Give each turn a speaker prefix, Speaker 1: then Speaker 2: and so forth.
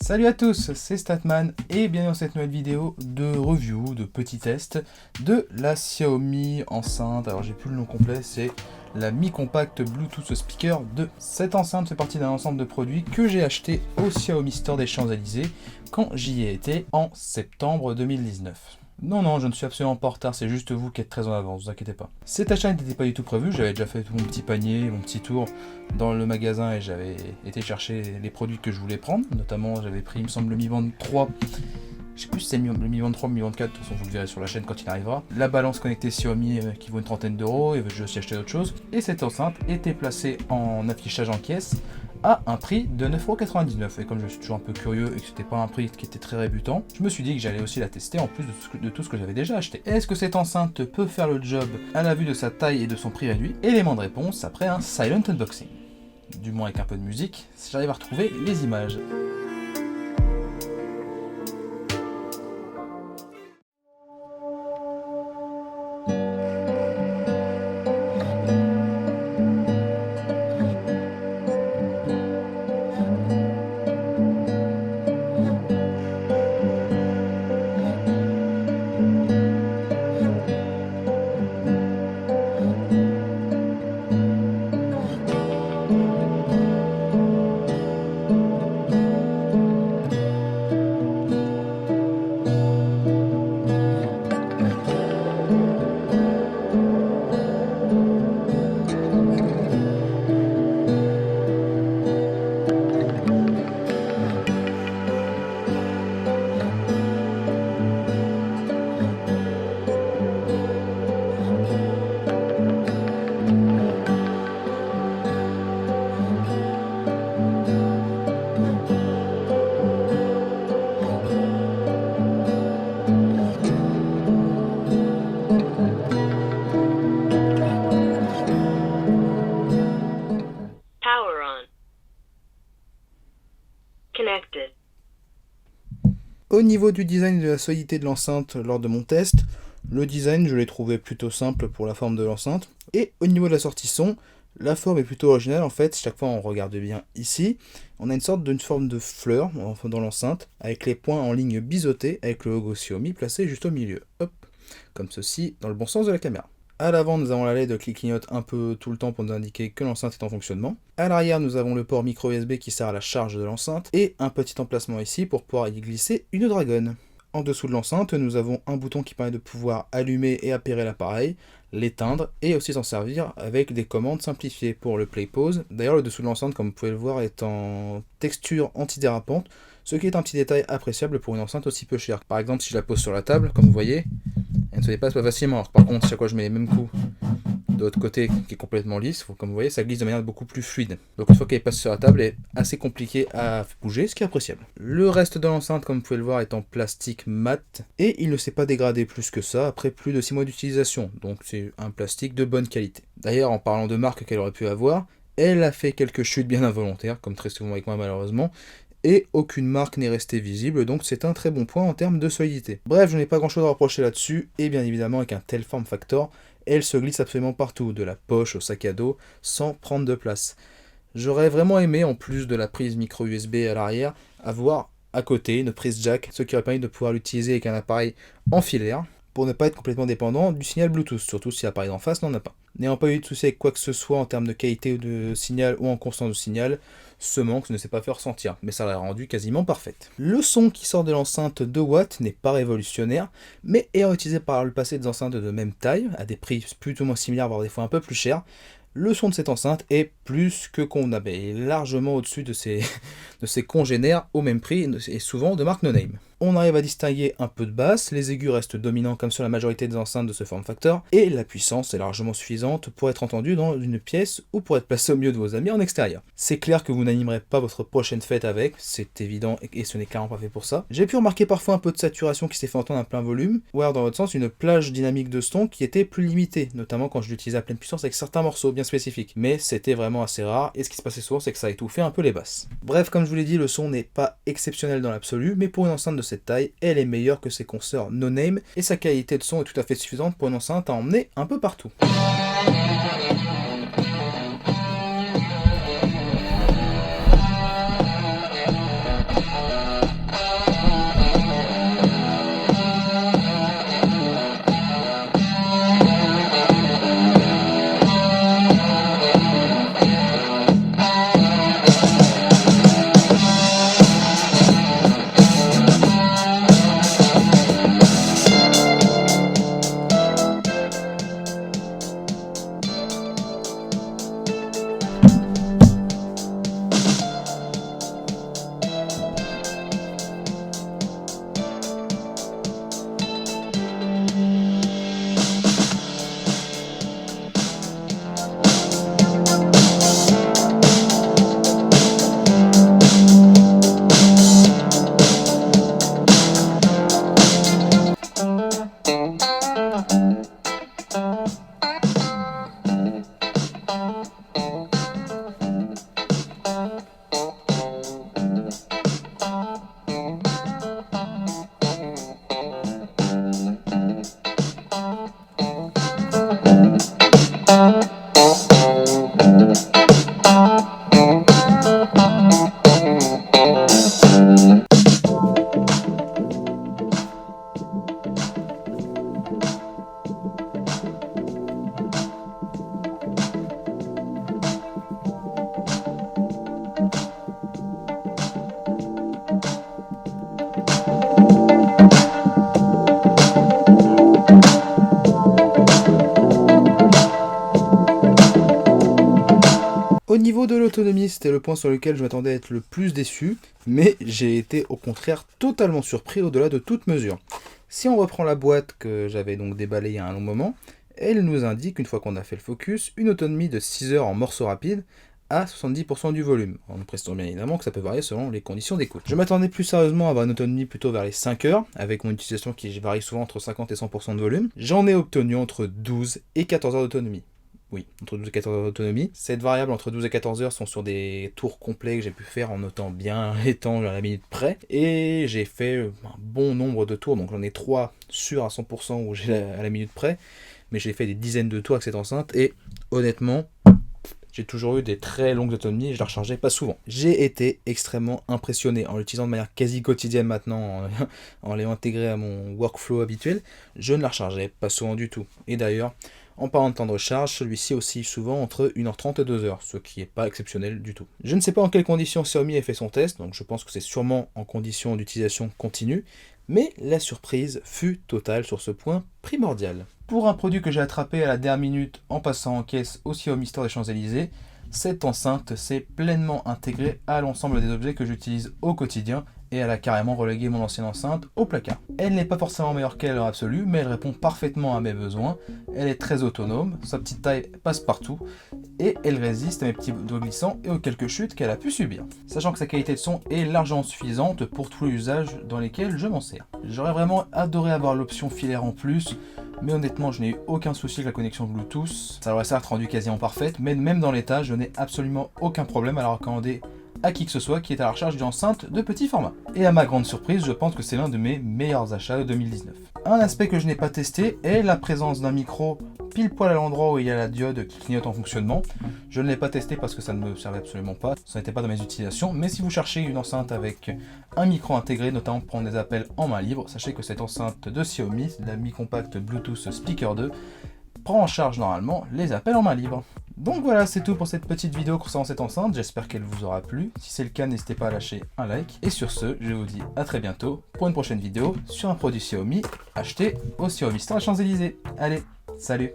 Speaker 1: Salut à tous, c'est Statman et bienvenue dans cette nouvelle vidéo de review, de petit test de la Xiaomi enceinte. Alors j'ai plus le nom complet, c'est la Mi Compact Bluetooth Speaker 2. Cette enceinte fait partie d'un ensemble de produits que j'ai acheté au Xiaomi Store des Champs-Élysées quand j'y ai été en septembre 2019. Non, je ne suis absolument pas en retard, c'est juste vous qui êtes très en avance, vous inquiétez pas. Cet achat n'était pas du tout prévu, j'avais déjà fait tout mon petit panier, mon petit tour dans le magasin et j'avais été chercher les produits que je voulais prendre. Notamment, j'avais pris, il me semble, le Mi Band 3. Je sais plus si c'est le Mi Band 3 ou le Mi Band 4, de toute façon vous le verrez sur la chaîne quand il arrivera. La balance connectée Xiaomi qui vaut une trentaine d'euros, et j'ai aussi acheté d'autres choses. Et cette enceinte était placée en affichage en caisse à un prix de 9,99€. Et comme je suis toujours un peu curieux et que c'était pas un prix qui était très rébutant, je me suis dit que j'allais aussi la tester en plus de tout ce que j'avais déjà acheté. Est-ce que cette enceinte peut faire le job à la vue de sa taille et de son prix réduit? Élément de réponse après un silent unboxing. Du moins avec un peu de musique, si j'arrive à retrouver les images.
Speaker 2: Connected.
Speaker 1: Au niveau du design et de la solidité de l'enceinte lors de mon test, le design je l'ai trouvé plutôt simple pour la forme de l'enceinte. Et au niveau de la sortie son, la forme est plutôt originale en fait. Chaque fois on regarde bien ici, on a une sorte d'une forme de fleur dans l'enceinte, avec les points en ligne biseautés, avec le logo Xiaomi placé juste au milieu. Hop, comme ceci, dans le bon sens de la caméra. À l'avant, nous avons la LED qui clignote un peu tout le temps pour nous indiquer que l'enceinte est en fonctionnement. À l'arrière, nous avons le port micro USB qui sert à la charge de l'enceinte et un petit emplacement ici pour pouvoir y glisser une dragonne. En dessous de l'enceinte, nous avons un bouton qui permet de pouvoir allumer et appairer l'appareil, l'éteindre et aussi s'en servir avec des commandes simplifiées pour le play pause. D'ailleurs, le dessous de l'enceinte, comme vous pouvez le voir, est en texture antidérapante, ce qui est un petit détail appréciable pour une enceinte aussi peu chère. Par exemple, si je la pose sur la table, comme vous voyez, elle ne se dépasse pas facilement. Alors, par contre, chaque fois que je mets les mêmes coups de l'autre côté qui est complètement lisse, comme vous voyez, ça glisse de manière beaucoup plus fluide. Donc une fois qu'elle passe sur la table, elle est assez compliquée à bouger, ce qui est appréciable. Le reste de l'enceinte, comme vous pouvez le voir, est en plastique mat et il ne s'est pas dégradé plus que ça après plus de 6 mois d'utilisation. Donc c'est un plastique de bonne qualité. D'ailleurs, en parlant de marque qu'elle aurait pu avoir, elle a fait quelques chutes bien involontaires, comme très souvent avec moi malheureusement, et aucune marque n'est restée visible, donc c'est un très bon point en termes de solidité. Bref, je n'ai pas grand chose à reprocher là-dessus, et bien évidemment avec un tel form factor, elle se glisse absolument partout, de la poche au sac à dos, sans prendre de place. J'aurais vraiment aimé, en plus de la prise micro USB à l'arrière, avoir à côté une prise jack, ce qui aurait permis de pouvoir l'utiliser avec un appareil en filaire, pour ne pas être complètement dépendant du signal Bluetooth, surtout si l'appareil d'en face n'en a pas. N'ayant pas eu de souci avec quoi que ce soit en termes de qualité de signal ou en constance de signal, ce manque ne s'est pas fait ressentir, mais ça l'a rendu quasiment parfaite. Le son qui sort de l'enceinte 2 watts n'est pas révolutionnaire, mais ayant utilisé par le passé des enceintes de même taille, à des prix plus ou moins similaires, voire des fois un peu plus chers, le son de cette enceinte est plus que convenable, et largement au-dessus de ses congénères au même prix, et souvent de marque no-name. On arrive à distinguer un peu de basse, les aigus restent dominants comme sur la majorité des enceintes de ce form factor, et la puissance est largement suffisante pour être entendue dans une pièce ou pour être placée au milieu de vos amis en extérieur. C'est clair que vous n'animerez pas votre prochaine fête avec, c'est évident et ce n'est clairement pas fait pour ça. J'ai pu remarquer parfois un peu de saturation qui s'est fait entendre à plein volume, ou alors dans votre sens une plage dynamique de son qui était plus limitée, notamment quand je l'utilisais à pleine puissance avec certains morceaux bien spécifiques, mais c'était vraiment assez rare, et ce qui se passait souvent c'est que ça étouffait un peu les basses. Bref, comme je vous l'ai dit, le son n'est pas exceptionnel dans l'absolu, mais pour une enceinte de cette taille, elle est meilleure que ses consoeurs no-name, et sa qualité de son est tout à fait suffisante pour une enceinte à emmener un peu partout. niveau de l'autonomie, c'était le point sur lequel je m'attendais à être le plus déçu, mais j'ai été au contraire totalement surpris au-delà de toute mesure. Si on reprend la boîte que j'avais donc déballée il y a un long moment, elle nous indique, une fois qu'on a fait le focus, une autonomie de 6 heures en morceau rapide à 70% du volume, en nous précisant bien évidemment que ça peut varier selon les conditions d'écoute. Je m'attendais plus sérieusement à avoir une autonomie plutôt vers les 5 heures, avec mon utilisation qui varie souvent entre 50 et 100% de volume. J'en ai obtenu entre 12 et 14 heures d'autonomie. Oui, entre 12 et 14 heures d'autonomie. Cette variable entre 12 et 14 heures sont sur des tours complets que j'ai pu faire en notant bien les temps à la minute près. Et j'ai fait un bon nombre de tours, donc j'en ai 3 sûrs à 100% où j'ai à la minute près. Mais j'ai fait des dizaines de tours avec cette enceinte et honnêtement, j'ai toujours eu des très longues autonomies et je la rechargeais pas souvent. J'ai été extrêmement impressionné en l'utilisant de manière quasi quotidienne maintenant, en l'ayant intégré à mon workflow habituel. Je ne la rechargeais pas souvent du tout. Et d'ailleurs, en parlant de temps de recharge, celui-ci oscille souvent entre 1h30 et 2h, ce qui n'est pas exceptionnel du tout. Je ne sais pas en quelles conditions Xiaomi a fait son test, donc je pense que c'est sûrement en conditions d'utilisation continue, mais la surprise fut totale sur ce point primordial. Pour un produit que j'ai attrapé à la dernière minute en passant en caisse au Xiaomi Store des Champs-Élysées, cette enceinte s'est pleinement intégrée à l'ensemble des objets que j'utilise au quotidien et elle a carrément relégué mon ancienne enceinte au placard. Elle n'est pas forcément meilleure qu'elle en absolu, mais elle répond parfaitement à mes besoins, elle est très autonome, sa petite taille passe partout, et elle résiste à mes petits doigts glissants et aux quelques chutes qu'elle a pu subir. Sachant que sa qualité de son est largement suffisante pour tous les usages dans lesquels je m'en sers. J'aurais vraiment adoré avoir l'option filaire en plus, mais honnêtement je n'ai eu aucun souci avec la connexion Bluetooth, ça aurait certes rendu quasiment parfaite, mais même dans l'état je n'ai absolument aucun problème à la recommander à qui que ce soit qui est à la recherche d'une enceinte de petit format. Et à ma grande surprise, je pense que c'est l'un de mes meilleurs achats de 2019. Un aspect que je n'ai pas testé est la présence d'un micro pile poil à l'endroit où il y a la diode qui clignote en fonctionnement. Je ne l'ai pas testé parce que ça ne me servait absolument pas, ça n'était pas dans mes utilisations, mais si vous cherchez une enceinte avec un micro intégré, notamment pour prendre des appels en main libre, sachez que cette enceinte de Xiaomi, la Mi Compact Bluetooth Speaker 2, prend en charge normalement les appels en main libre. Donc voilà, c'est tout pour cette petite vidéo concernant cette enceinte, j'espère qu'elle vous aura plu. Si c'est le cas, n'hésitez pas à lâcher un like. Et sur ce, je vous dis à très bientôt pour une prochaine vidéo sur un produit Xiaomi acheté au Xiaomi Store des Champs-Élysées. Allez, salut!